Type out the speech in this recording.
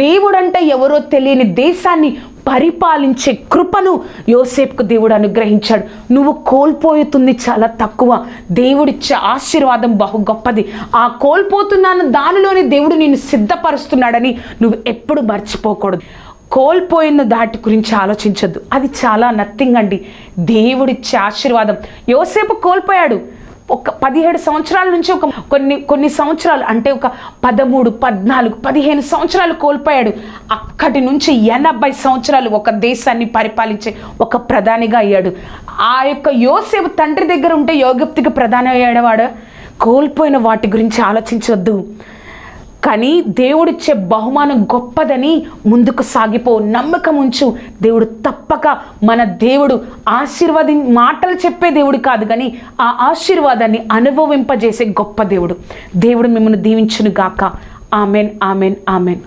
దేవుడంటే ఎవరో తెలియని దేశాన్ని పరిపాలించే కృపను యోసేపుకు దేవుడు అనుగ్రహించాడు. నువ్వు కోల్పోతుంది చాలా తక్కువ, దేవుడిచ్చే ఆశీర్వాదం బహు గొప్పది. ఆ కోల్పోతున్నాను దానిలోనే దేవుడు నిన్ను సిద్ధపరుస్తున్నాడని నువ్వు ఎప్పుడు మర్చిపోకూడదు. కోల్పోయిన దాటి గురించి ఆలోచించొద్దు, అది చాలా నథింగ్ అండి. దేవుడిచ్చే ఆశీర్వాదం. యోసేపు కోల్పోయాడు. ఒక 17 సంవత్సరాల నుంచి కొన్ని సంవత్సరాలు, అంటే ఒక 13, 14, 15 సంవత్సరాలు కోల్పోయాడు. అక్కడి నుంచి 80 సంవత్సరాలు ఒక దేశాన్ని పరిపాలించే ఒక ప్రధానిగా అయ్యాడు. ఆ యొక్క యోసేపు తండ్రి దగ్గర ఉంటే ఐగుప్తుకి ప్రధాని అయ్యాడు వాడు. కోల్పోయిన వాటి గురించి ఆలోచించవద్దు, కానీ దేవుడిచ్చే బహుమానం గొప్పదని ముందుకు సాగిపో, నమ్మకం ఉంచు. దేవుడు తప్పక, మన దేవుడు మాటలు చెప్పే దేవుడు కాదు, కానీ ఆ ఆశీర్వాదాన్ని అనుభవింపజేసే గొప్ప దేవుడు. దేవుడు మిమ్మల్ని దీవించును గాక. Amen, amen, amen.